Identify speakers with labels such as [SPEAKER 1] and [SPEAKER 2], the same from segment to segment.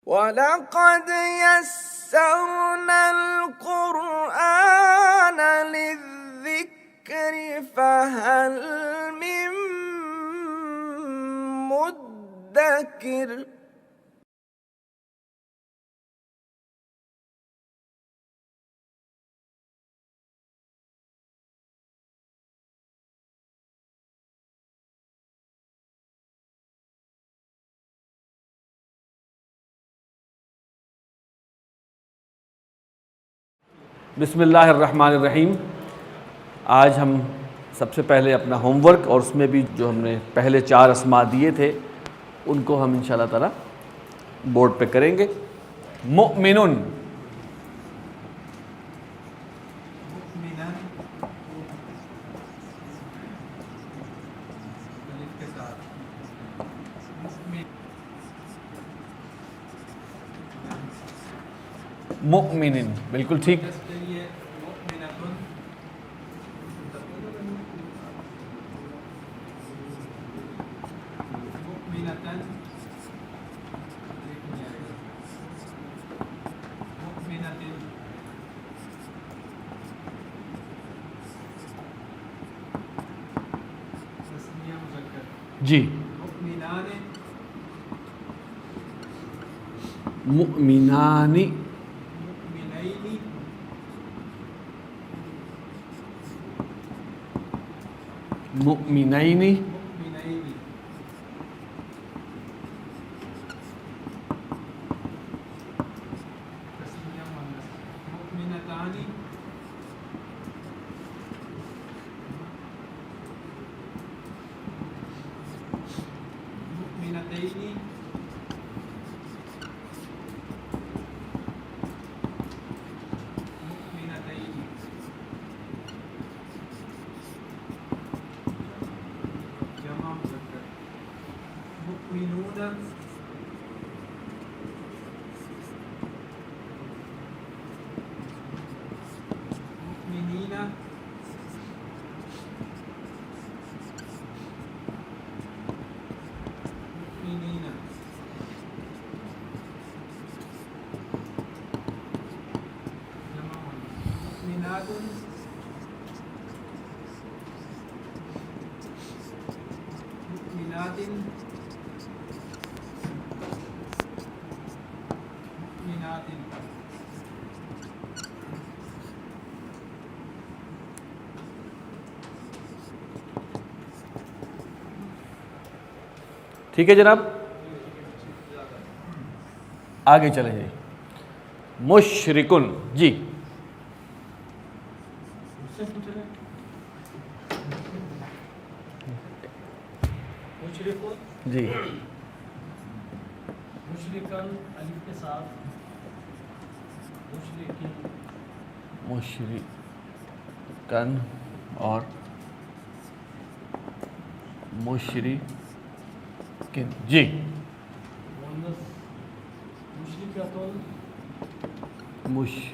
[SPEAKER 1] وَلَقَدْ يَسَّرْنَا الْقُرْآنَ لِلذِّكْرِ فَهَلْ مِن مُّدَّكِرٍ.
[SPEAKER 2] بسم اللہ الرحمن الرحیم. آج ہم سب سے پہلے اپنا ہوم ورک، اور اس میں بھی جو ہم نے پہلے 4 اسماء دیے تھے ان کو ہم انشاءاللہ تعالی بورڈ پہ کریں گے. مؤمنون، مؤمنین، بالکل ٹھیک. جی، مؤمنانی، مؤمنین، ٹھیک ہے جناب. آگے چلیں جی. مشرکن، جی جی،
[SPEAKER 3] مشرکن الف کے ساتھ، مشرکین،
[SPEAKER 2] مشرکن اور مشرکن، جی.
[SPEAKER 3] مؤنث مشرکاتن،
[SPEAKER 2] مشرکاتن،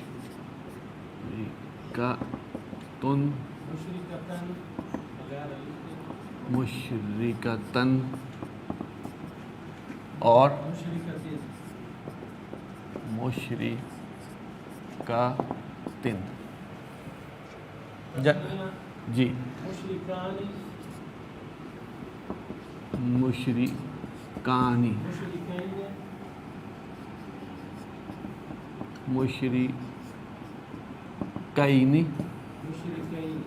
[SPEAKER 3] مشرکتن بغیر الف کے،
[SPEAKER 2] مشرکتن اور
[SPEAKER 3] مشرکتین،
[SPEAKER 2] مشرکاتن، جی.
[SPEAKER 3] مشرکانی،
[SPEAKER 2] مشرکانی،
[SPEAKER 3] مشرکین،
[SPEAKER 2] مشرکین،
[SPEAKER 3] مشرکین،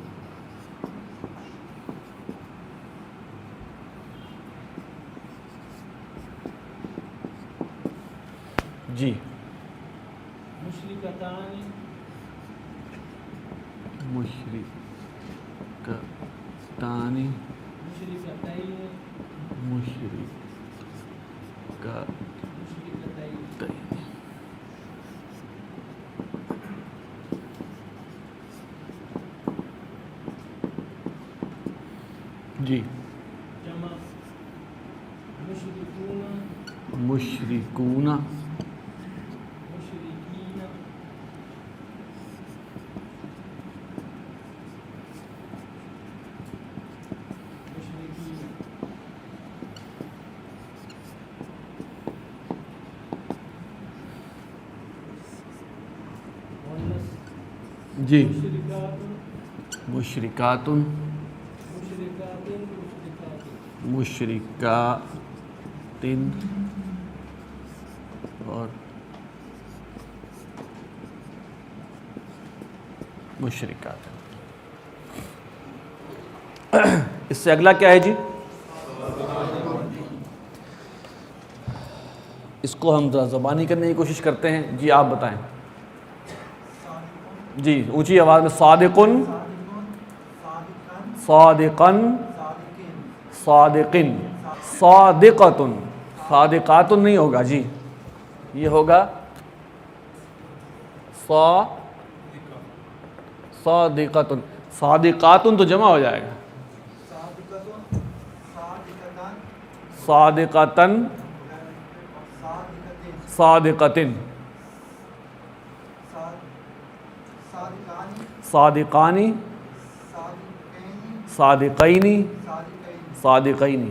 [SPEAKER 2] جی.
[SPEAKER 3] مشرکتان،
[SPEAKER 2] مشرکتان،
[SPEAKER 3] مشرکتین،
[SPEAKER 2] مشرکتین، جی.
[SPEAKER 3] جمع مشرکون،
[SPEAKER 2] مشرکون،
[SPEAKER 3] مشرکین، مشرکین،
[SPEAKER 2] جی
[SPEAKER 3] مشرکات
[SPEAKER 2] مشرکات
[SPEAKER 3] مشرکات
[SPEAKER 2] مشرکات اور مشرکات. اس سے اگلا کیا ہے جی؟ اس کو ہم ذرا زبانی کرنے کی کوشش کرتے ہیں. جی آپ بتائیں. جی اونچی آواز میں. صادقن صادقن صادقن صادقتن. صادقاتن نہیں ہوگا جی، یہ ہوگا صادقتن. صادقاتن تو جمع ہو جائے گا. صادقتن صادقتن صادقانی صادقینی صادقینی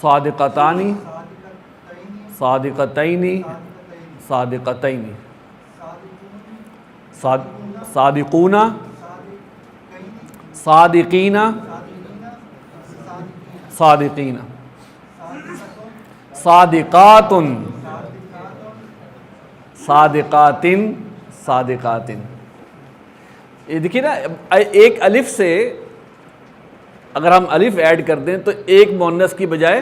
[SPEAKER 2] صادقتانی صادقتینی صادقتینی صادقون صادقین صادقین صادقاتن صادقاتن صادقاتن. یہ دیکھیے نا، ایک الف سے اگر ہم الف ایڈ کر دیں تو ایک مؤنث کی بجائے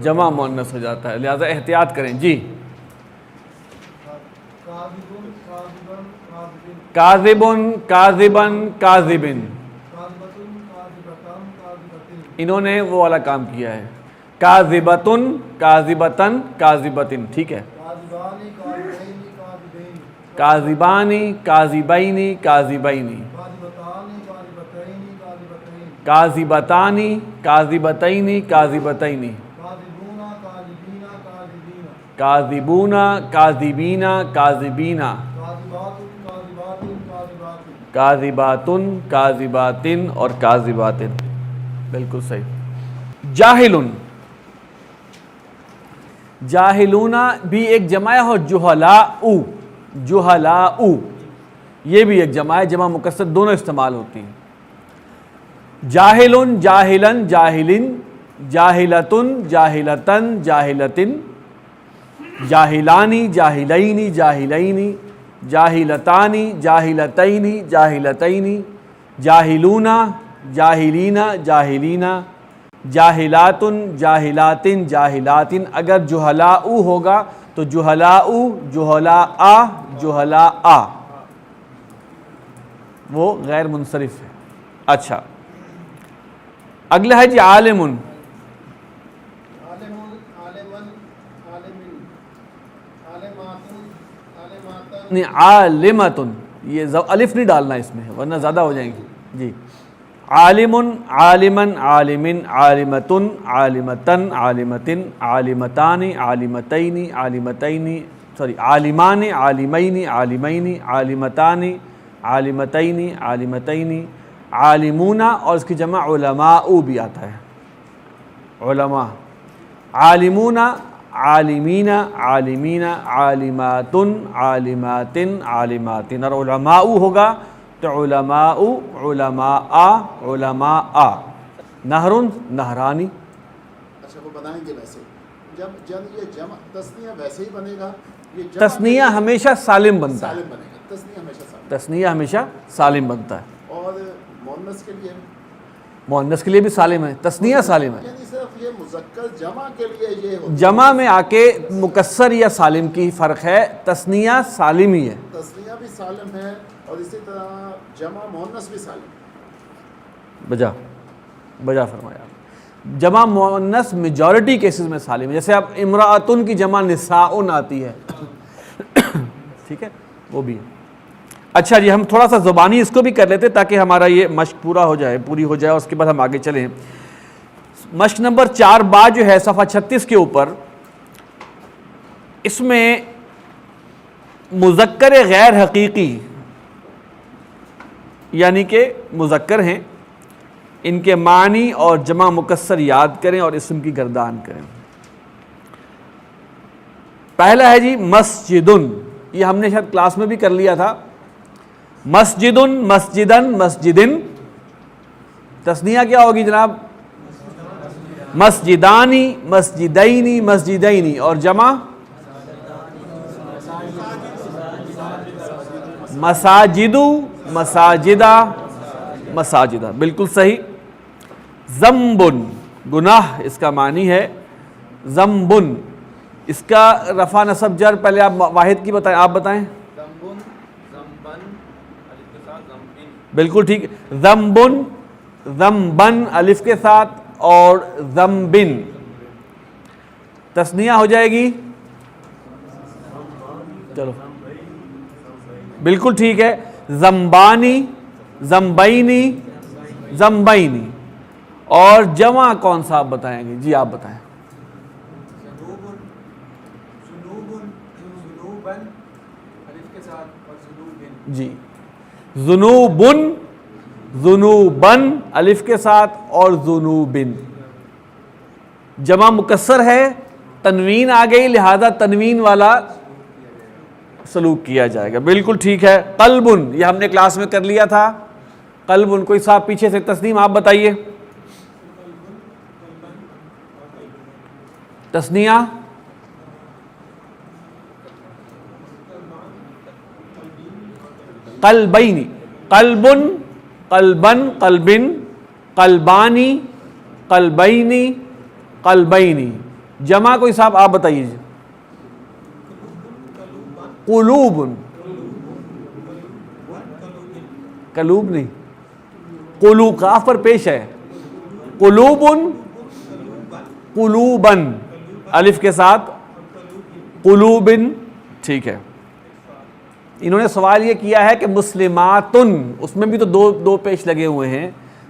[SPEAKER 2] جمع مؤنث ہو جاتا ہے، لہذا احتیاط کریں. جی کاذبن کاذبن کاذبن، انہوں نے وہ والا کام کیا ہے. کاذبتن کاذبتن کاذبتن، ٹھیک ہے. کاذبانی کاذبینی کاذبینی کاذبتانی کاذبتینی کاذبتینی کاذبون کاذبین کاذبینا کاذباتن کاذباتن اور کاذباتن. بالکل صحیح. جاہلن جاہلون بھی ایک جمع ہے، اور جہلاء جہلاء یہ بھی ایک جمع ہے، جمع مکسر دونوں استعمال ہوتی ہیں. جاہلن جاہلن جاہلن جاہلتن جاہلتن جاہلتن جاہلانی جاہلینی جاہلینی جاہلتانی جاہلتینی جاہلتینی جاہلون جاہلین جاہلینا جاہلاتن جاہلاتن جاہلاتن. اگر جہلاء ہوگا تو جہلاء جہلاء جہلاء، وہ غیر منصرف ہے. اچھا اگلا ہے جی عالمن. عالمتن، یہ الف نہیں ڈالنا اس میں ورنہ زیادہ ہو جائیں گے. جی عالمن عالمن عالمن عالمتن عالمتن عالمتن عالمتانی عالمتینی عالمتینی عالمان عالمین عالمین عالمتانی عالمتینی عالمتینی عالمون، اور اس کی جمع علماء بھی آتا ہے. علماء. عالمون عالمین عالمین عالماتن عالماتن عالماتن، اور علماء ہوگا تو علماء علماء علماء. نہرن نہرانی.
[SPEAKER 4] اچھا وہ بتائیں گے ویسے جب یہ جمع تثنیہ ویسے ہی بنے گا؟ یہ جمع
[SPEAKER 2] تثنیہ ہمیشہ سالم بنتا ہے.
[SPEAKER 4] سالم بنے گا، تثنیہ ہمیشہ سالم.
[SPEAKER 2] تثنیہ ہمیشہ سالم بنتا ہے.
[SPEAKER 4] اور مؤنث کے لیے
[SPEAKER 2] مؤنث کے لیے بھی سالم ہے، تثنیہ سالم ہے.
[SPEAKER 4] یعنی صرف یہ مذکر جمع کے لیے یہ ہوتا ہے.
[SPEAKER 2] جمع میں آ کے مکسر یا سالم کی فرق ہے، تثنیہ سالم ہی ہے.
[SPEAKER 4] تثنیہ بھی سالم ہے اور اسی طرح جمع مؤنث بھی سالم.
[SPEAKER 2] بجا فرمایا. جمع مؤنث میجورٹی کیسز میں سالم ہے، جیسے اب امرأتن کی جمع نساءن آتی ہے، ٹھیک ہے، وہ بھی ہے. اچھا جی ہم تھوڑا سا زبانی اس کو بھی کر لیتے تاکہ ہمارا یہ مشق پوری ہو جائے اور اس کے بعد ہم آگے چلیں. مشق نمبر 4 با جو ہے صفحہ 36 کے اوپر، اس میں مذکر غیر حقیقی یعنی کہ مذکر ہیں، ان کے معنی اور جمع مکسر یاد کریں اور اسم کی گردان کریں. پہلا ہے جی مسجدن، یہ ہم نے شاید کلاس میں بھی کر لیا تھا. مسجدن، مسجدن، مسجدن. تسنیہ کیا ہوگی جناب؟ مسجدانی، مسجدینی، مسجدینی. اور جمع مساجدو، مساجدہ، مساجدہ. بالکل صحیح. ذنبن، گناہ اس کا معنی ہے. ذنبن، اس کا رفع نصب جر پہلے آپ واحد کی بتائیں، آپ بتائیں. بالکل ٹھیک. ذنبن، ذنبن الف کے ساتھ، اور ذنبن. تسنیہ ہو جائے گی. چلو بالکل ٹھیک ہے. ذنبانی، ذنبینی، ذنبینی. اور جمع کون سا آپ بتائیں گے؟ جی آپ بتائیں. جی ذنوبن، ذنوبن الف کے ساتھ، اور ذنوبن. جمع مکسر ہے، تنوین آ گئی، لہذا تنوین والا سلوک کیا جائے گا. بالکل ٹھیک ہے. قلبن، یہ ہم نے کلاس میں کر لیا تھا. قلبن، کوئی صاحب پیچھے سے تسنیم آپ بتائیے. تسنیہ قلبینی، قلبن، قلبن، قلبن، قلبانی، قلبینی، قلبینی. جمع کوئی صاحب آپ بتائیے. قلوبن، قلوب نہیں، قلوب قاف پر پیش ہے. قلوبن، قلوبن الف کے ساتھ، قلوبن. ٹھیک ہے. انہوں نے سوال یہ کیا ہے کہ مسلماتن، اس میں بھی تو دو پیش لگے ہوئے ہیں،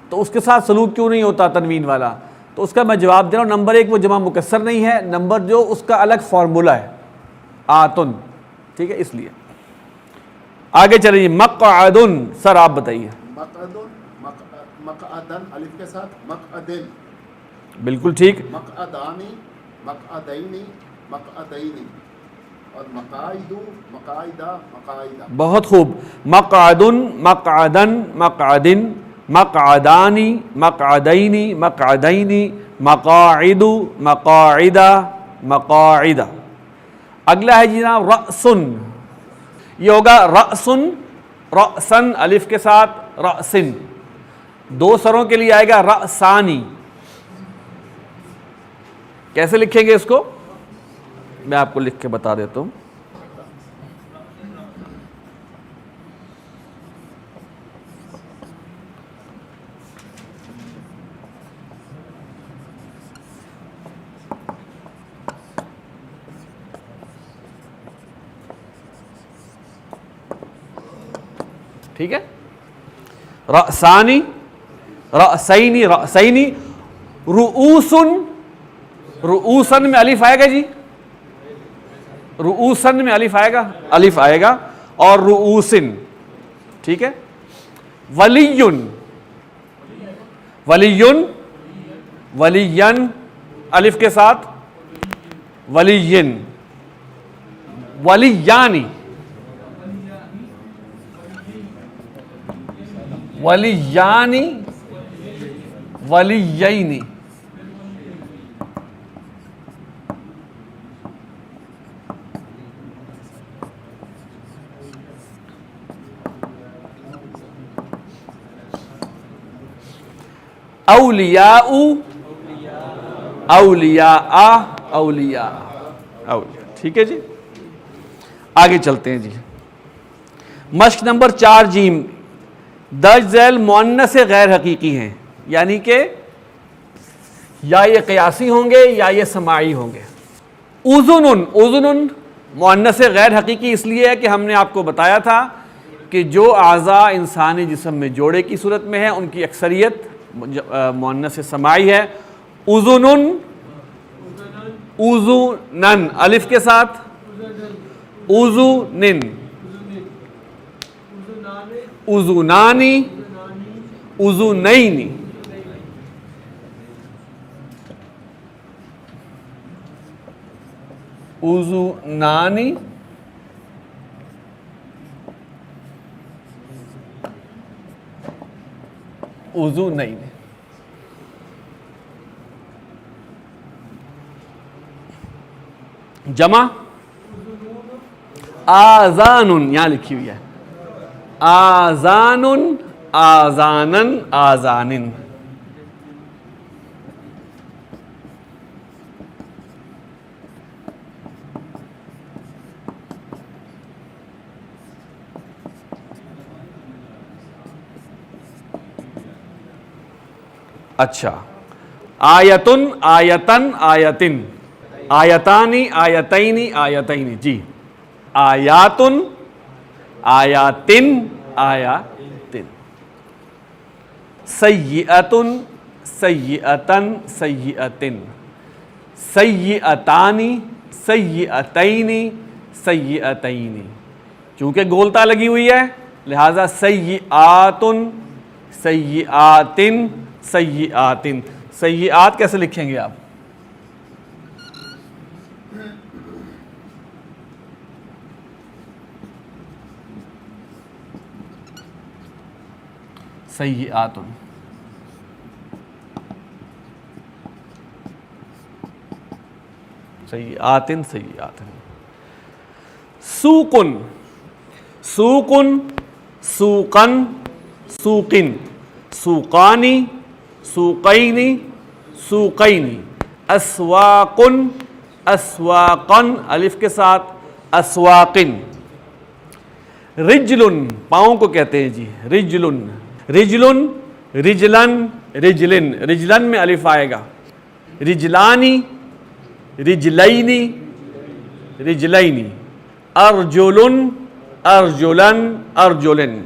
[SPEAKER 2] تو اس کے ساتھ سلوک کیوں نہیں ہوتا تنوین والا؟ تو اس کا میں جواب دے رہا ہوں. نمبر ایک، وہ جمع مکسر نہیں ہے. نمبر جو اس کا الگ فارمولا ہے، آتن. ٹھیک ہے، اس لیے. آگے چلیے. مقعدن، سر آپ بتائیے.
[SPEAKER 4] مقعدن، مقعدن الف کے ساتھ، مقعدن.
[SPEAKER 2] بالکل ٹھیک.
[SPEAKER 4] مقعدانی، مقعدینی، مقعدینی. اور مقاعد، مقاعدہ، مقاعدہ.
[SPEAKER 2] بہت خوب. مقعدن، مقعدن، مقعدن، مقعدانی، مقعدینی، مقعدینی، مقاعد، مقاعدہ، مقاعدہ. اگلا ہے جناب رأسن. یہ ہوگا رأسن، رأسن الف کے ساتھ، رأسن. دو سروں کے لیے آئے گا رأسانی. کیسے لکھیں گے اس کو؟ میں آپ کو لکھ کے بتا دیتا ہوں. ٹھیک ہے. رأسانی، رأسینی، رأسینی. رؤوسن، رؤوسن میں الف آئے گا جی. رؤوسن میں الف آئے گا، الف آئے گا. اور رؤوسن. ٹھیک ہے. ولیٌ، ولیٌ، ولیًّ الف کے ساتھ، ولیًّ. ولیانی، ولیانی، ولیینی. اولیاء، اولیاء، اولیاء، اولیاء. ٹھیک ہے جی. آگے چلتے ہیں جی. مشق نمبر 4 جیم. درج ذیل مؤنث غیر حقیقی ہیں، یعنی کہ یا یہ قیاسی ہوں گے یا یہ سماعی ہوں گے. اذن، اذن مؤنث غیر حقیقی اس لیے ہے کہ ہم نے آپ کو بتایا تھا کہ جو اعضاء انسانی جسم میں جوڑے کی صورت میں ہیں ان کی اکثریت مؤنث سماعی ہے. اذن، اذنن الف کے ساتھ، اذنن. اذنانی، اذنینی. اذنانی اذنین. جمع آذان، یہاں لکھی ہوئی ہے آذان، آذانن، آذانن. اچھا، آیتن، آیتن، آیتن، آیتانی، آیتینی، آیتینی. جی، آیاتن، آیاتن، آیاتن. سیئتن، سیئتن، سیئتن. سیئتانی، سیئتینی، سیئتینی. چونکہ گولتا لگی ہوئی ہے لہذا سیئاتن، سیئاتن، سیئاتن. سیئات کیسے لکھیں گے آپ؟ سیئاتن. سیئاتن، سیئاتن. سوقن، سوقن، سوقن، سوقن. سوقانی، سوقینی، سوقینی. اسواقن، اسواقن، الف کے ساتھ، اسواقن. رجلن، پاؤں کو کہتے ہیں جی رجلن. رجلن، رجلن، رجلن. رجلن میں الف آئے گا. رجلانی، رجلینی، رجلینی. ارجلن، ارجلن، ارجلن.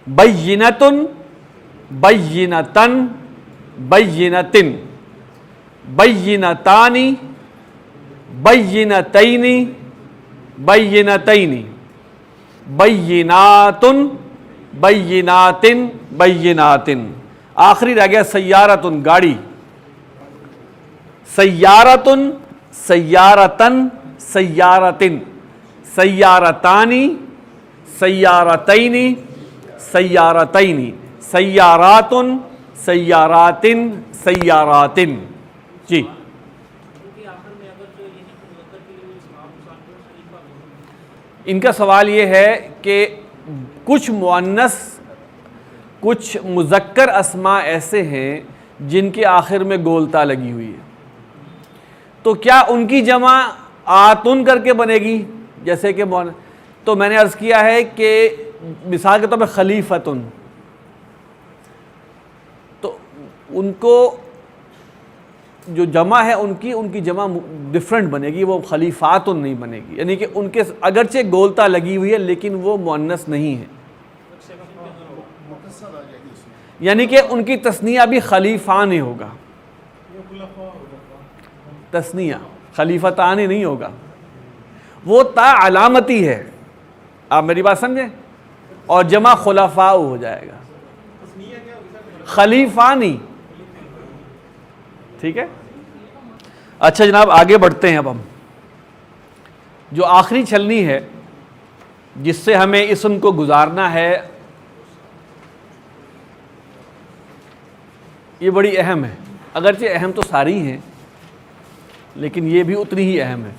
[SPEAKER 2] بینتن، بینتن، بینتن. بینتانی، بینتینی، بینتینی. بیناتن، بیناتن، بیناتن. آخری رہ گیا سیارتن، گاڑی. سیارتن، سیارتن، سیارتن. سیارتانی، سیارتینی، سیارتینی. سیاراتن، سیاراتن، سیاراتن. جی، ان کا سوال یہ ہے کہ کچھ مؤنث، کچھ مذکر اسماء ایسے ہیں جن کے آخر میں گولتا لگی ہوئی ہے، تو کیا ان کی جمع آتن کر کے بنے گی جیسے کہ تو میں نے عرض کیا ہے کہ مثال کے طور پہ خلیفتن، تو ان کو جو جمع ہے ان کی جمع ڈفرنٹ بنے گی، وہ خلیفاتن نہیں بنے گی. یعنی کہ ان کے اگرچہ گولتا لگی ہوئی ہے لیکن وہ مؤنث نہیں ہے، یعنی کہ ان کی تثنیہ بھی خلیفان ہی ہوگا. تثنیہ خلیفتان ہی نہیں ہوگا، وہ تا علامتی ہے. آپ میری بات سمجھیں؟ اور جمع خلفاء ہو جائے گا، خلیفانی. ٹھیک ہے. اچھا جناب آگے بڑھتے ہیں. اب ہم جو آخری چھلنی ہے جس سے ہمیں اسم کو گزارنا ہے، یہ بڑی اہم ہے. اگرچہ اہم تو ساری ہیں لیکن یہ بھی اتنی ہی اہم ہے.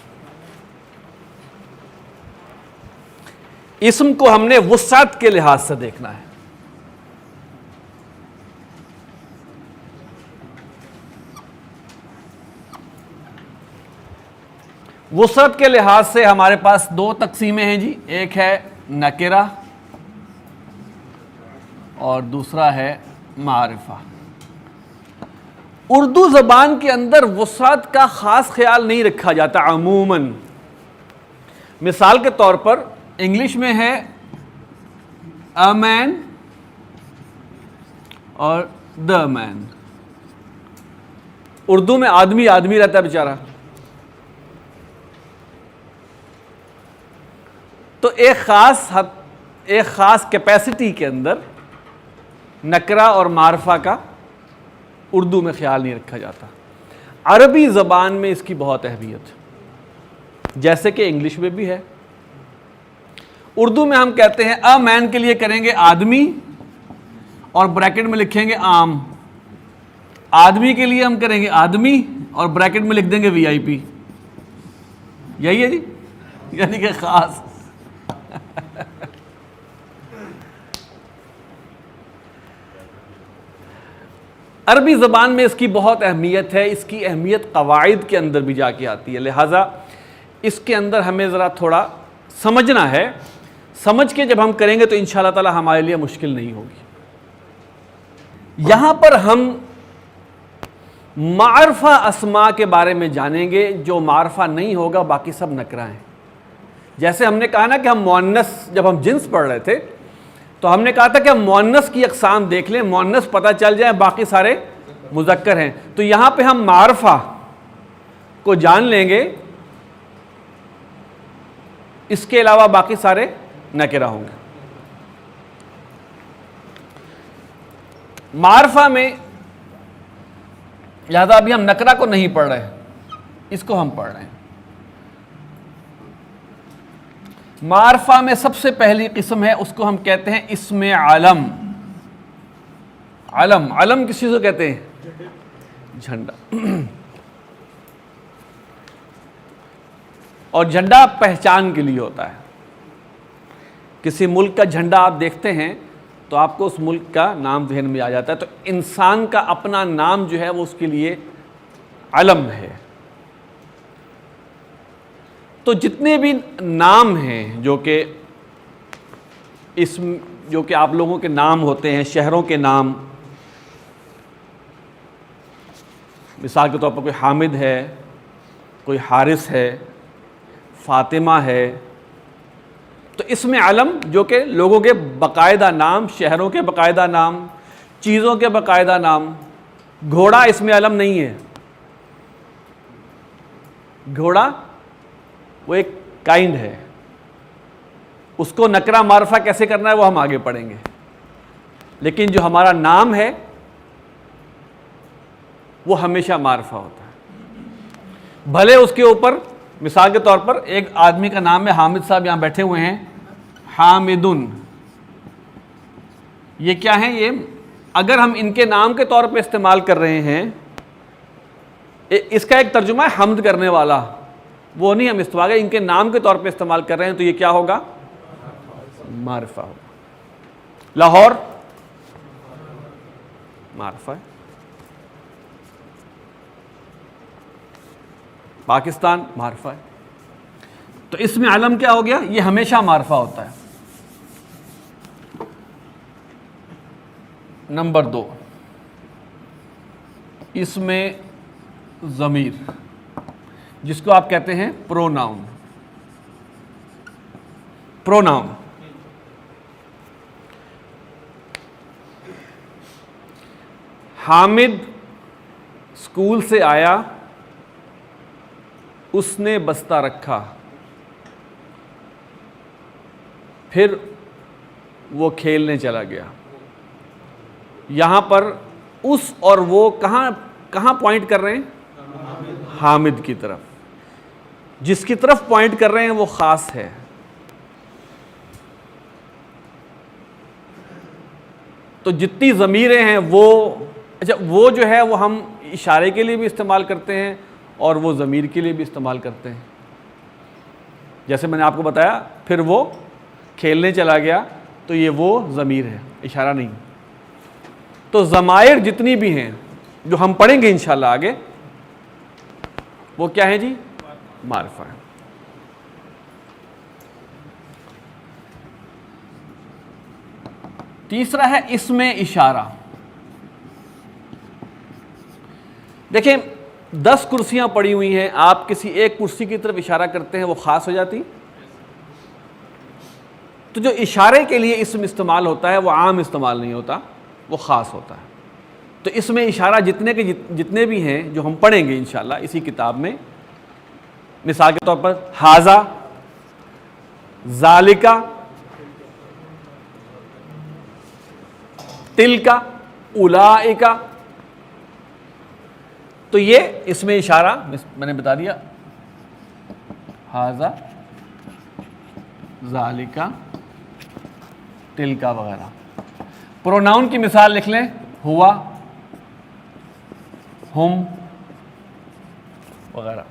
[SPEAKER 2] اسم کو ہم نے وسعت کے لحاظ سے دیکھنا ہے. وسعت کے لحاظ سے ہمارے پاس دو تقسیمیں ہیں جی. ایک ہے نکرہ اور دوسرا ہے معرفہ. اردو زبان کے اندر وسعت کا خاص خیال نہیں رکھا جاتا عموماً. مثال کے طور پر انگلش میں ہے a man اور the man. اردو میں آدمی آدمی رہتا ہے بیچارہ. تو ایک خاص کیپیسٹی کے اندر نکرہ اور معرفہ کا اردو میں خیال نہیں رکھا جاتا. عربی زبان میں اس کی بہت اہمیت ہے. جیسے کہ انگلش میں بھی ہے. اردو میں ہم کہتے ہیں اے مین کے لیے کریں گے آدمی اور بریکٹ میں لکھیں گے عام. آدمی کے لیے ہم کریں گے آدمی اور بریکٹ میں لکھ دیں گے VIP. یہی ہے جی, یعنی کہ خاص. عربی زبان میں اس کی بہت اہمیت ہے, اس کی اہمیت قواعد کے اندر بھی جا کے آتی ہے, لہٰذا اس کے اندر ہمیں ذرا تھوڑا سمجھنا ہے. سمجھ کے جب ہم کریں گے تو انشاءاللہ تعالی ہمارے لیے مشکل نہیں ہوگی. یہاں پر ہم معرفہ اسماء کے بارے میں جانیں گے. جو معرفہ نہیں ہوگا باقی سب نکرہ ہیں. جیسے ہم نے کہا نا کہ ہم مؤنث, جب ہم جنس پڑھ رہے تھے تو ہم نے کہا تھا کہ ہم مؤنث کی اقسام دیکھ لیں, مؤنث پتہ چل جائے, باقی سارے مذکر ہیں. تو یہاں پہ ہم معرفہ کو جان لیں گے, اس کے علاوہ باقی سارے نکرہ ہوں گے. معرفہ میں لہذا ابھی ہم نکرہ کو نہیں پڑھ رہے, اس کو ہم پڑھ رہے ہیں. معرفہ میں سب سے پہلی قسم ہے, اس کو ہم کہتے ہیں اسم علم. علم, علم کس چیز کو کہتے ہیں؟ جھنڈا. اور جھنڈا پہچان کے لیے ہوتا ہے. کسی ملک کا جھنڈا آپ دیکھتے ہیں تو آپ کو اس ملک کا نام ذہن میں آ جاتا ہے. تو انسان کا اپنا نام جو ہے وہ اس کے لیے علم ہے. تو جتنے بھی نام ہیں جو کہ اسم, جو کہ آپ لوگوں کے نام ہوتے ہیں, شہروں کے نام, مثال کے طور پر کوئی حامد ہے, کوئی حارث ہے, فاطمہ ہے, تو اسم علم جو کہ لوگوں کے باقاعدہ نام, شہروں کے باقاعدہ نام, چیزوں کے باقاعدہ نام. گھوڑا اسم علم نہیں ہے. گھوڑا وہ ایک کائنڈ ہے, اس کو نکرہ معرفہ کیسے کرنا ہے وہ ہم آگے پڑھیں گے. لیکن جو ہمارا نام ہے وہ ہمیشہ معرفہ ہوتا ہے. بھلے اس کے اوپر مثال کے طور پر ایک آدمی کا نام ہے حامد صاحب, یہاں بیٹھے ہوئے ہیں, حامدن. یہ کیا ہیں؟ یہ اگر ہم ان کے نام کے طور پہ استعمال کر رہے ہیں, اس کا ایک ترجمہ ہے حمد کرنے والا, وہ نہیں ہم استعمال کریں, ان کے نام کے طور پہ استعمال کر رہے ہیں, تو یہ کیا ہوگا؟ معرفہ ہوگا. لاہور معرفہ ہے, پاکستان معرفہ ہے. تو اس میں علم کیا ہو گیا؟ یہ ہمیشہ معرفہ ہوتا ہے. نمبر 2, اس میں ضمیر, جس کو آپ کہتے ہیں پروناؤن. پروناؤن حامد اسکول سے آیا, اس نے بستہ رکھا, پھر وہ کھیلنے چلا گیا. یہاں پر اس اور وہ کہاں پوائنٹ کر رہے ہیں؟ حامد کی طرف. جس کی طرف پوائنٹ کر رہے ہیں وہ خاص ہے. تو جتنی ضمیریں ہیں وہ جو ہے وہ ہم اشارے کے لیے بھی استعمال کرتے ہیں اور وہ ضمیر کے لیے بھی استعمال کرتے ہیں. جیسے میں نے آپ کو بتایا, پھر وہ کھیلنے چلا گیا, تو یہ وہ ضمیر ہے, اشارہ نہیں. تو ضمائر جتنی بھی ہیں جو ہم پڑھیں گے انشاءاللہ آگے, وہ کیا ہیں جی؟ معرفہ ہے. تیسرا ہے اسم اشارہ. دیکھیں 10 کرسیاں پڑی ہوئی ہیں, آپ کسی ایک کرسی کی طرف اشارہ کرتے ہیں وہ خاص ہو جاتی. تو جو اشارے کے لیے اسم استعمال ہوتا ہے وہ عام استعمال نہیں ہوتا, وہ خاص ہوتا ہے. تو اس میں اشارہ جتنے بھی ہیں جو ہم پڑھیں گے انشاءاللہ اسی کتاب میں, مثال کے طور پر ھذا, ذالکا, تلکا, اولئکا, تو یہ اس میں اشارہ میں نے بتا دیا ھذا ذالک تلک وغیرہ. پروناؤن کی مثال لکھ لیں, ہوا, ہم وغیرہ.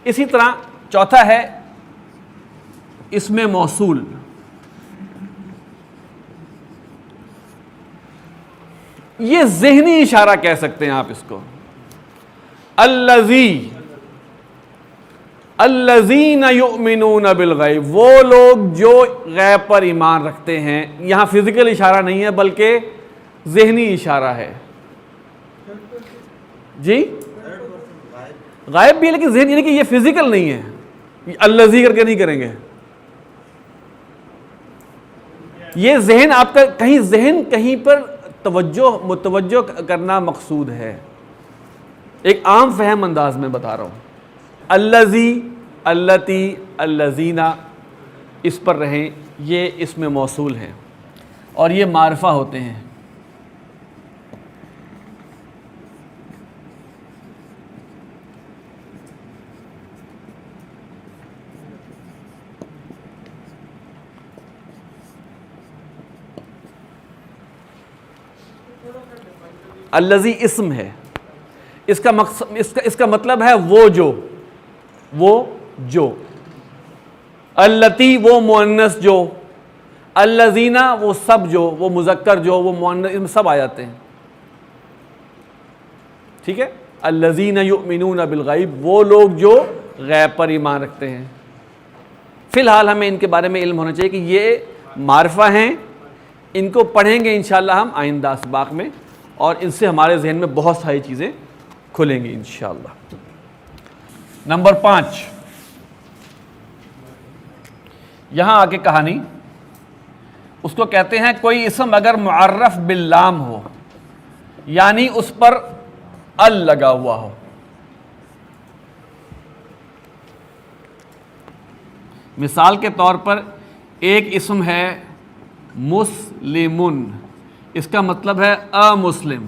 [SPEAKER 2] اسی طرح چوتھا ہے اسم موصول. یہ ذہنی اشارہ کہہ سکتے ہیں آپ اس کو. الذی, الذین یؤمنون بالغیب, وہ لوگ جو غیب پر ایمان رکھتے ہیں. یہاں فزیکل اشارہ نہیں ہے بلکہ ذہنی اشارہ ہے. جی غائب بھی ہے لیکن ذہن, یعنی کہ یہ فزیکل نہیں ہے, الذی کر کے نہیں کریں گے. یہ ذہن آپ کا کہیں, ذہن کہیں پر متوجہ کرنا مقصود ہے. ایک عام فہم انداز میں بتا رہا ہوں. الذی, اللتی, الذین, اس پر رہیں, یہ اسم موصول ہیں اور یہ معرفہ ہوتے ہیں. الذی اسم ہے, اس کا مقصد, اس کا مطلب ہے وہ جو. اللتی وہ مؤنث جو, الذین وہ سب جو, وہ مذکر جو, وہ مؤنث, ان سب آ جاتے ہیں. ٹھیک ہے. الذین یؤمنون بالغیب, وہ لوگ جو غیب پر ایمان رکھتے ہیں. فی الحال ہمیں ان کے بارے میں علم ہونا چاہیے کہ یہ معرفہ ہیں. ان کو پڑھیں گے انشاءاللہ ہم آئندہ اسباق میں, اور ان سے ہمارے ذہن میں بہت ساری چیزیں کھلیں گی انشاءاللہ. نمبر 5, یہاں آگے کہانی, اس کو کہتے ہیں کوئی اسم اگر معرف باللام ہو, یعنی اس پر ال لگا ہوا ہو. مثال کے طور پر ایک اسم ہے مسلمن, اس کا مطلب ہے امسلم,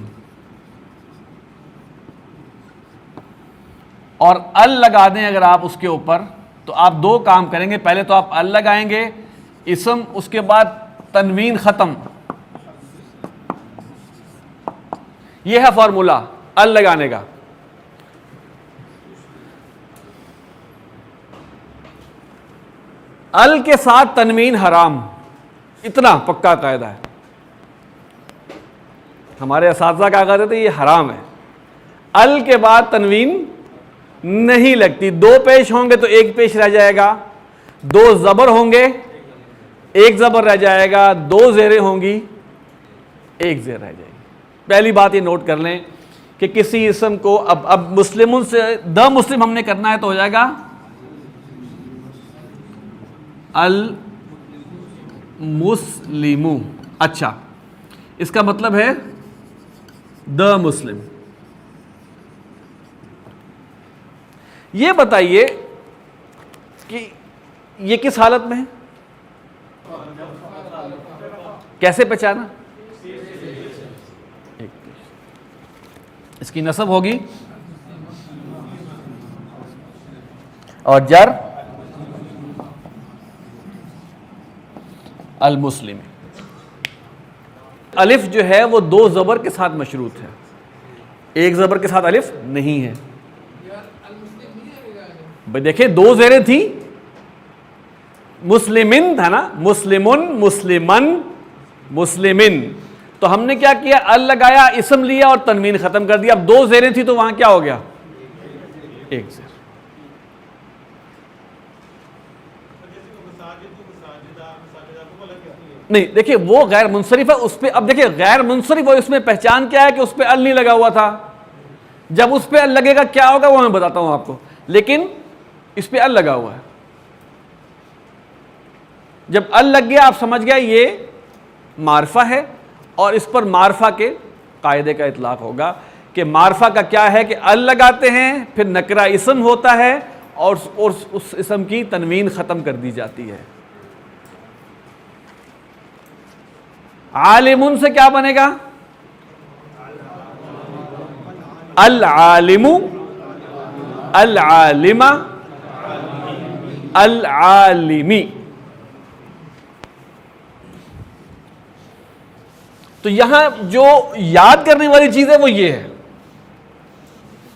[SPEAKER 2] اور ال لگا دیں اگر آپ اس کے اوپر, تو آپ دو کام کریں گے. پہلے تو آپ ال لگائیں گے اسم, اس کے بعد تنوین ختم. یہ ہے فارمولا ال لگانے کا. ال کے ساتھ تنوین حرام, اتنا پکا قاعدہ ہے. ہمارے اساتذہ کہا کرتے تھے یہ حرام ہے. ال کے بعد تنوین نہیں لگتی. دو پیش ہوں گے تو ایک پیش رہ جائے گا, دو زبر ہوں گے ایک زبر رہ جائے گا, دو زیریں ہوں گی ایک زیر رہ جائے گی. پہلی بات یہ نوٹ کر لیں کہ کسی اسم کو اب مسلمون سے دا مسلم ہم نے کرنا ہے تو ہو جائے گا المسلم. اچھا, اس کا مطلب ہے دا مسلم. یہ بتائیے کہ یہ کس حالت میں ہے, کیسے پہچانا؟ اس کی نسب ہوگی اور جر المسلم. الف جو ہے وہ دو زبر کے ساتھ مشروط ہے, ایک زبر کے ساتھ الف نہیں ہے. بھائی دیکھیں دو زیریں تھیں, مسلمن تھا نا, مسلمن, مسلمن, مسلمن. تو ہم نے کیا کیا, ال لگایا, اسم لیا اور تنوین ختم کر دیا. اب دو زیریں تھیں تو وہاں کیا ہو گیا, ایک زیر. نہیں دیکھیں وہ غیر منصرف ہے, اس پہ اب دیکھیں غیر منصرف ہو, اس میں پہچان کیا ہے کہ اس پہ ال نہیں لگا ہوا تھا. جب اس پہ ال لگے گا کیا ہوگا وہ میں بتاتا ہوں آپ کو, لیکن اس پہ ال لگا ہوا ہے. جب ال لگ گیا آپ سمجھ گیا یہ معرفہ ہے, اور اس پر معرفہ کے قاعدے کا اطلاق ہوگا کہ معرفہ کا کیا ہے کہ ال لگاتے ہیں, پھر نکرہ اسم ہوتا ہے اور اس اسم کی تنوین ختم کر دی جاتی ہے. عالمون سے کیا بنے گا, العالم, العالمہ, العالمی. تو یہاں جو یاد کرنے والی چیز ہے وہ یہ ہے.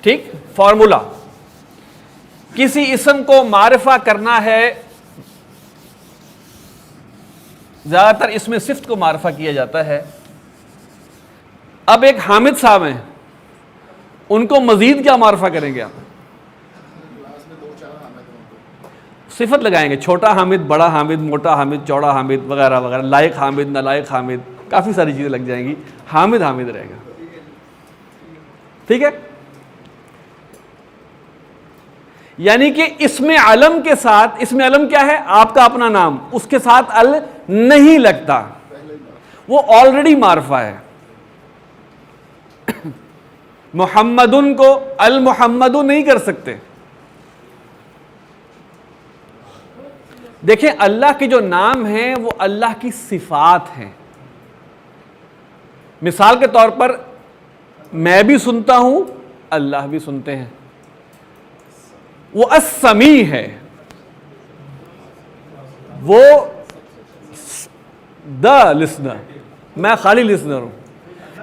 [SPEAKER 2] ٹھیک، فارمولا. کسی اسم کو معرفہ کرنا ہے، زیادہ تر اس میں صفت کو معرفہ کیا جاتا ہے. اب ایک حامد صاحب ہیں، ان کو مزید کیا معرفہ کریں گے آپ؟
[SPEAKER 4] کلاس میں 2-4 حامد ہوں گے.
[SPEAKER 2] صفت لگائیں گے، چھوٹا حامد، بڑا حامد، موٹا حامد، چوڑا حامد وغیرہ وغیرہ، لائق حامد، نالائق حامد، کافی ساری چیزیں لگ جائیں گی. حامد حامد رہے گا. ٹھیک ہے، یعنی کہ اسم علم کے ساتھ، اسم علم کیا ہے؟ آپ کا اپنا نام، اس کے ساتھ ال نہیں لگتا، وہ آلریڈی معرفہ ہے. محمدن کو المحمد نہیں کر سکتے. دیکھیں اللہ کے جو نام ہیں وہ اللہ کی صفات ہیں. مثال کے طور پر میں بھی سنتا ہوں، اللہ بھی سنتے ہیں. وہ السمیع ہے، وہ دا لسنر، میں خالی لسنر ہوں.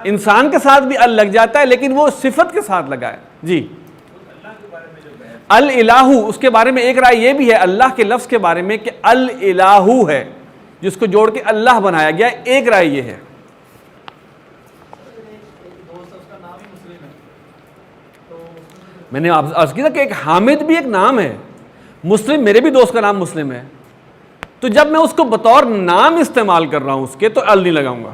[SPEAKER 2] انسان کے ساتھ بھی ال لگ جاتا ہے لیکن وہ صفت کے ساتھ لگا ہے. جی الالہ، اس کے بارے میں ایک رائے یہ بھی ہے اللہ کے لفظ کے بارے میں کہ الالہ ہے جس کو جوڑ کے اللہ بنایا گیا. ایک رائے یہ ہے. میں نے عرض کیا کہ ایک حامد بھی ایک نام ہے. مسلم، میرے بھی دوست کا نام مسلم ہے، تو جب میں اس کو بطور نام استعمال کر رہا ہوں اس کے، تو ال نہیں لگاؤں گا.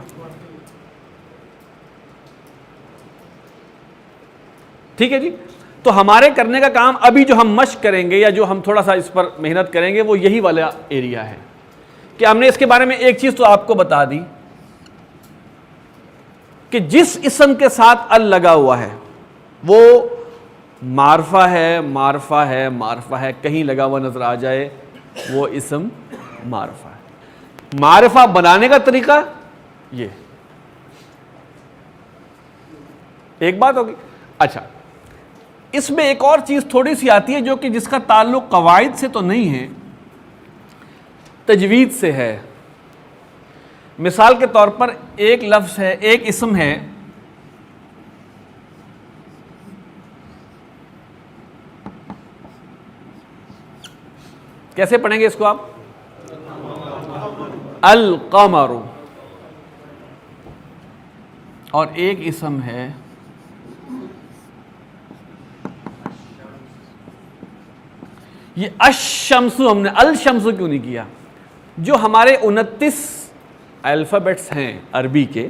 [SPEAKER 2] ٹھیک ہے جی. تو ہمارے کرنے کا کام ابھی جو ہم مشق کریں گے یا جو ہم تھوڑا سا اس پر محنت کریں گے وہ یہی والا ایریا ہے کہ ہم نے اس کے بارے میں ایک چیز تو آپ کو بتا دی کہ جس اسم کے ساتھ ال لگا ہوا ہے وہ معرفہ ہے، معرفہ ہے، معرفہ ہے. کہیں لگا ہوا نظر آ جائے وہ اسم معرفہ ہے. معرفہ بنانے کا طریقہ یہ ایک بات ہوگی. اچھا، اس میں ایک اور چیز تھوڑی سی آتی ہے جو کہ جس کا تعلق قواعد سے تو نہیں ہے، تجوید سے ہے. مثال کے طور پر ایک لفظ ہے، ایک اسم ہے کیسے پڑھیں گے اس کو آپ؟ القمر. اور ایک اسم ہے یہ الشمس. ہم نے الشمس کیوں نہیں کیا؟ جو ہمارے 29 الفابیٹس ہیں عربی کے،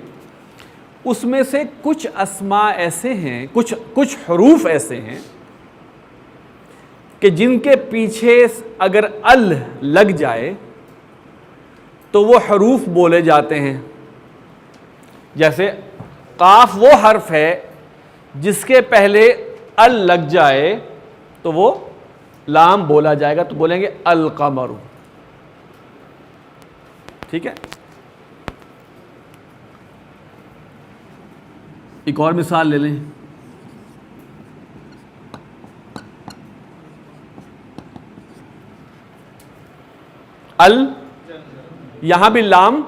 [SPEAKER 2] اس میں سے کچھ اسماء ایسے ہیں، کچھ حروف ایسے ہیں کہ جن کے پیچھے اگر ال لگ جائے تو وہ حروف بولے جاتے ہیں. جیسے قاف وہ حرف ہے جس کے پہلے ال لگ جائے تو وہ لام بولا جائے گا، تو بولیں گے القمر. ٹھیک ہے. ایک اور مثال لے لیں. ال، یہاں بھی لام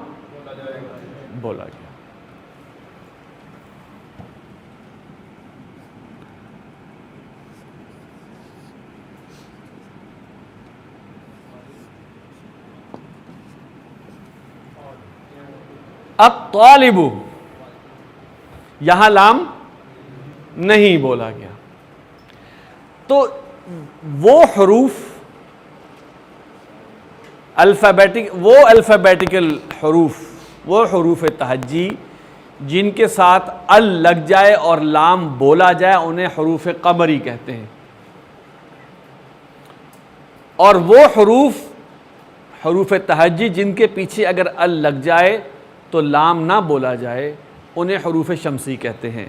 [SPEAKER 2] بولا گیا. الطالب، یہاں لام نہیں بولا گیا. تو وہ حروف الفابیٹیکل حروف، وہ حروف تہجی جن کے ساتھ ال لگ جائے اور لام بولا جائے انہیں حروف قمری کہتے ہیں. اور وہ حروف تہجی جن کے پیچھے اگر ال لگ جائے تو لام نہ بولا جائے انہیں حروف شمسی کہتے ہیں.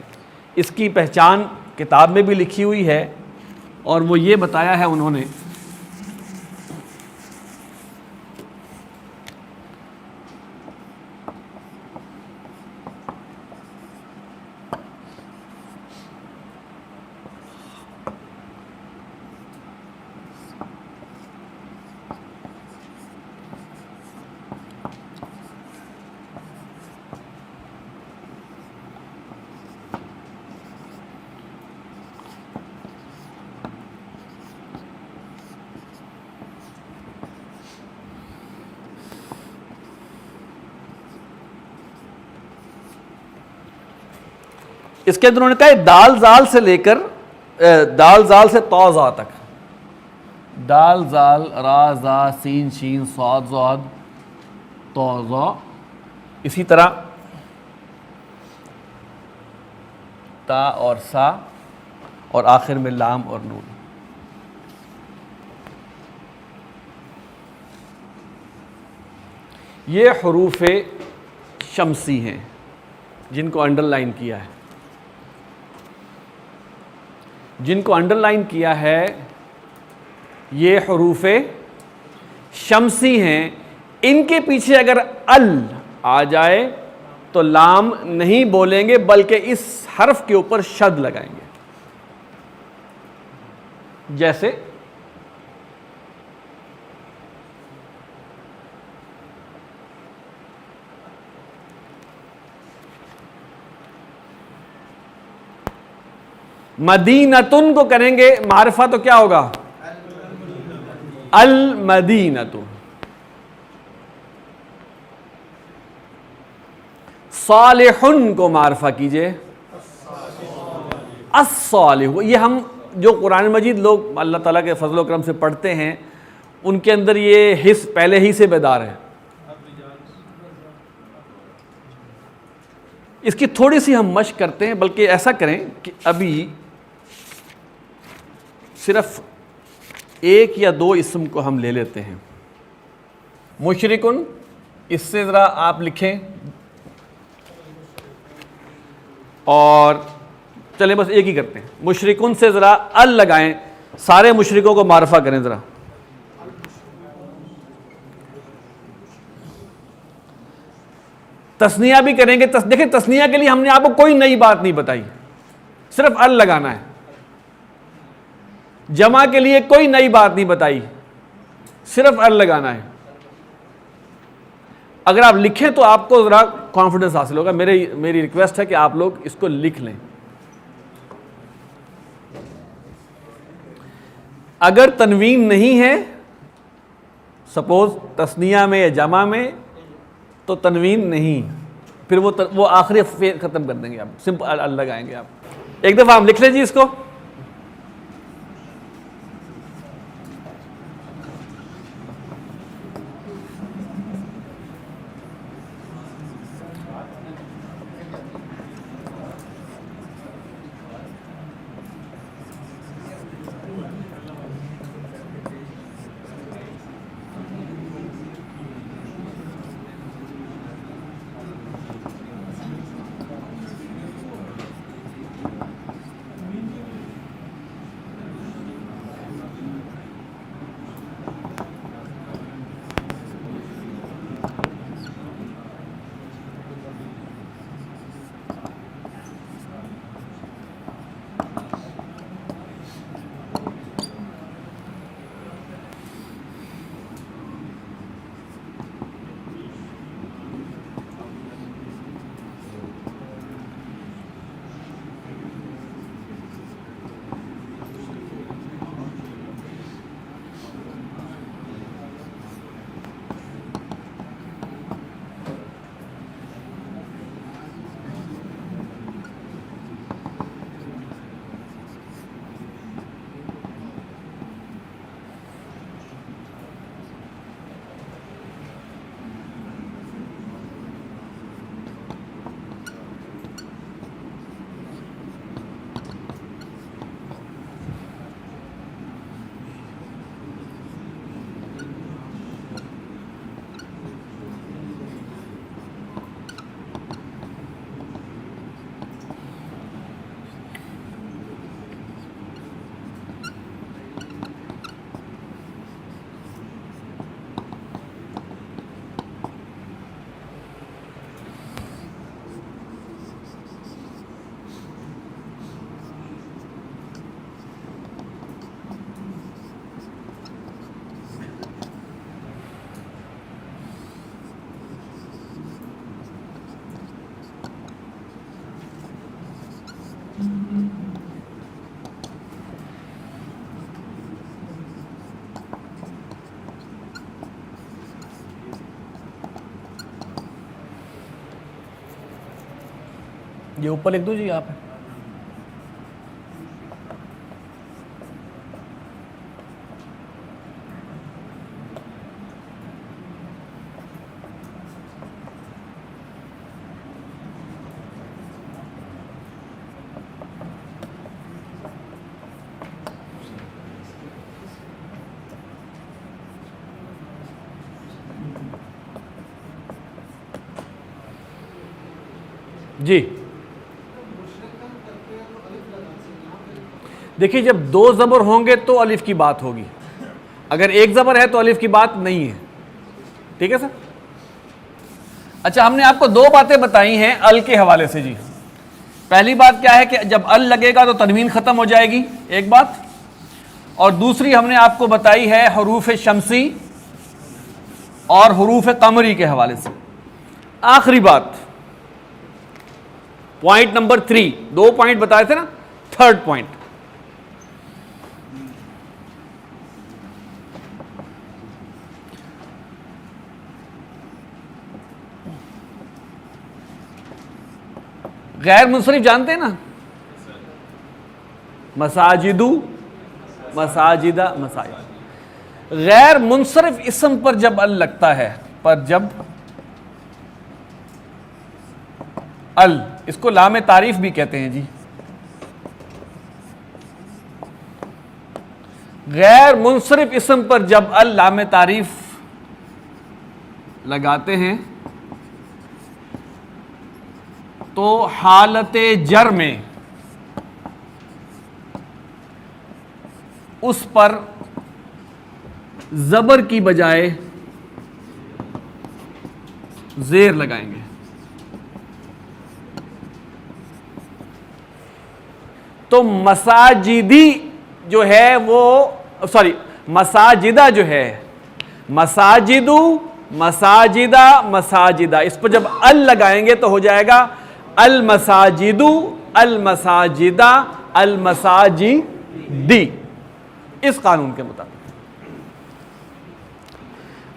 [SPEAKER 2] اس کی پہچان کتاب میں بھی لکھی ہوئی ہے اور وہ یہ بتایا ہے انہوں نے اس کے اندر انہوں نے کہا دال زال سے لے کر دال زال سے تو زا تک، دال زال را زا سین شین صاد زاد تو زا، اسی طرح تا اور سا، اور آخر میں لام اور نون۔ یہ حروف شمسی ہیں جن کو انڈر لائن کیا ہے، جن کو انڈر لائن کیا ہے یہ حروف شمسی ہیں۔ ان کے پیچھے اگر ال آ جائے تو لام نہیں بولیں گے بلکہ اس حرف کے اوپر شد لگائیں گے، جیسے مدینتن کو کریں گے معرفہ تو کیا ہوگا؟ المدینۃ۔ صالحن کو معرفہ کیجئے الصالح۔ یہ ہم جو قرآن مجید لوگ اللہ تعالیٰ کے فضل و کرم سے پڑھتے ہیں ان کے اندر یہ حس پہلے ہی سے بیدار ہے۔ اس کی تھوڑی سی ہم مشق کرتے ہیں، بلکہ ایسا کریں کہ ابھی صرف ایک یا دو اسم کو ہم لے لیتے ہیں۔ مشرکن، اس سے ذرا آپ لکھیں، اور چلیں بس ایک ہی کرتے ہیں، مشرکن سے ذرا ال لگائیں، سارے مشرکوں کو معرفہ کریں ذرا۔ تثنیہ بھی کریں گے، دیکھیں تثنیہ کے لیے ہم نے آپ کو کوئی نئی بات نہیں بتائی، صرف ال لگانا ہے۔ جمع کے لیے کوئی نئی بات نہیں بتائی، صرف ال لگانا ہے۔ اگر آپ لکھیں تو آپ کو ذرا کانفیڈنس حاصل ہوگا۔ میری ریکویسٹ ہے کہ آپ لوگ اس کو لکھ لیں۔ اگر تنوین نہیں ہے، سپوز تثنیہ میں یا جمع میں، تو تنوین نہیں، پھر وہ آخری فعل ختم کر دیں گے، آپ سمپل ال لگائیں گے۔ آپ ایک دفعہ ہم لکھ لیں جی اس کو۔ یہ اوپر لکھ دو جی آپ۔ جی دیکھیے جب دو زبر ہوں گے تو الف کی بات ہوگی، اگر ایک زبر ہے تو الف کی بات نہیں ہے. ٹھیک ہے سر. اچھا ہم نے آپ کو دو باتیں بتائی ہیں ال کے حوالے سے. جی پہلی بات کیا ہے کہ جب ال لگے گا تو تنوین ختم ہو جائے گی، ایک بات. اور دوسری ہم نے آپ کو بتائی ہے حروف شمسی اور حروف قمری کے حوالے سے. آخری بات پوائنٹ نمبر 3، 2 پوائنٹ بتائے تھے نا، تھرڈ پوائنٹ غیر منصرف جانتے ہیں نا، مساجدو، مساجدہ، مساجد. غیر منصرف اسم پر جب ال لگتا ہے، ال، اس کو لام تعریف بھی کہتے ہیں. جی غیر منصرف اسم پر جب ال لام تعریف لگاتے ہیں تو حالت جر میں اس پر زبر کی بجائے زیر لگائیں گے. تو مساجدی جو ہے وہ مساجدہ جو ہے، مساجدو، مساجدہ، مساجدہ، اس پر جب ال لگائیں گے تو ہو جائے گا المساجدو، المساجدہ، المساجدی، اس قانون کے مطابق.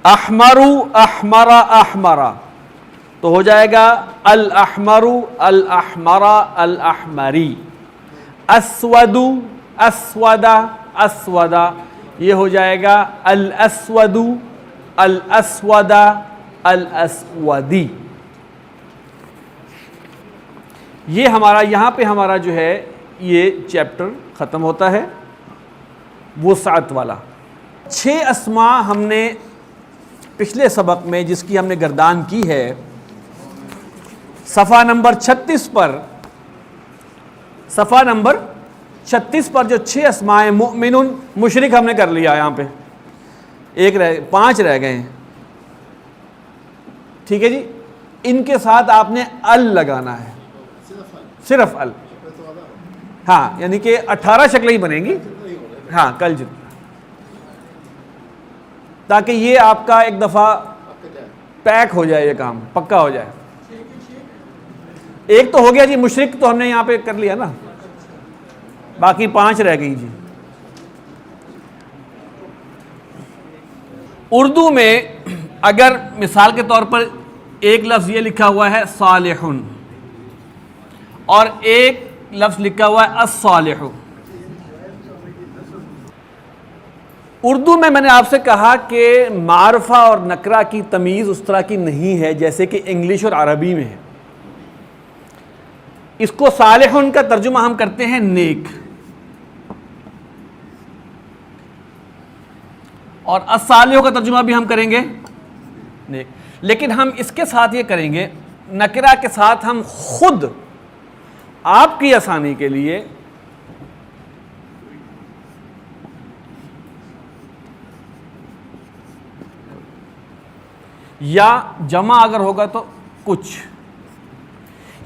[SPEAKER 2] احمرو، احمرا، احمرا، تو ہو جائے گا الاحمرو، الاحمرا، الاحمری. اسودو، اسودا، اسودا، یہ ہو جائے گا الاسودو، الاسودا، الاسودی. یہ ہمارا یہاں پہ ہمارا جو ہے یہ چیپٹر ختم ہوتا ہے وسعت والا. 6 اسماء ہم نے پچھلے سبق میں جس کی ہم نے گردان کی ہے، صفحہ نمبر 36 پر، صفحہ نمبر 36 پر جو 6 اسماء ہیں، مؤمن، مشرک ہم نے کر لیا. یہاں پہ 5 رہ گئے ہیں. ٹھیک ہے جی. ان کے ساتھ آپ نے ال لگانا ہے، صرف ال. ہاں یعنی کہ 18 شکلیں ہی بنیں گی. ہاں کل جتنا، تاکہ یہ آپ کا ایک دفعہ پیک ہو جائے، یہ کام پکا ہو جائے. ایک تو ہو گیا جی مشرک، تو ہم نے یہاں پہ کر لیا نا، باقی 5 رہ گئی. جی اردو میں اگر مثال کے طور پر ایک لفظ یہ لکھا ہوا ہے صالحن اور ایک لفظ لکھا ہوا ہے الصالح، اردو میں نے آپ سے کہا کہ معرفہ اور نکرہ کی تمیز اس طرح کی نہیں ہے جیسے کہ انگلش اور عربی میں ہے. اس کو صالحن کا ترجمہ ہم کرتے ہیں نیک، اور الصالح کا ترجمہ بھی ہم کریں گے نیک. لیکن ہم اس کے ساتھ یہ کریں گے، نکرہ کے ساتھ ہم خود آپ کی آسانی کے لیے یا جمع اگر ہوگا تو کچھ،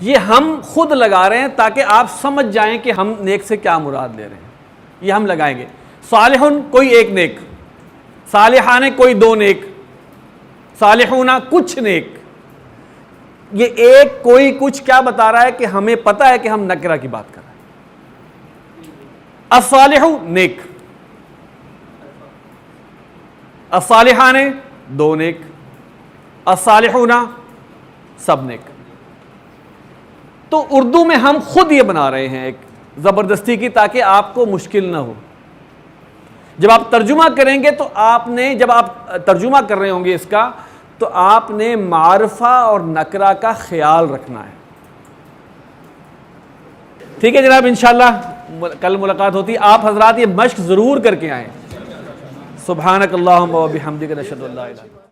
[SPEAKER 2] یہ ہم خود لگا رہے ہیں تاکہ آپ سمجھ جائیں کہ ہم نیک سے کیا مراد لے رہے ہیں. یہ ہم لگائیں گے. صالحن کوئی ایک نیک، صالحان کوئی 2 نیک، صالحون کچھ نیک. یہ ایک کوئی کچھ کیا بتا رہا ہے کہ ہمیں پتہ ہے کہ ہم نکرہ کی بات کر رہے ہیں. الصالح نیک، الصالحان 2 نیک، الصالحون سب نیک. تو اردو میں ہم خود یہ بنا رہے ہیں ایک زبردستی کی، تاکہ آپ کو مشکل نہ ہو. جب آپ ترجمہ کریں گے تو آپ نے، جب آپ ترجمہ کر رہے ہوں گے اس کا، تو آپ نے معرفہ اور نکرہ کا خیال رکھنا ہے. ٹھیک ہے جناب، انشاءاللہ کل ملاقات ہوتی ہے. آپ حضرات یہ مشق ضرور کر کے آئیں. سبحانک اللہم و بحمدک نشہد ان لا الہ الا انت.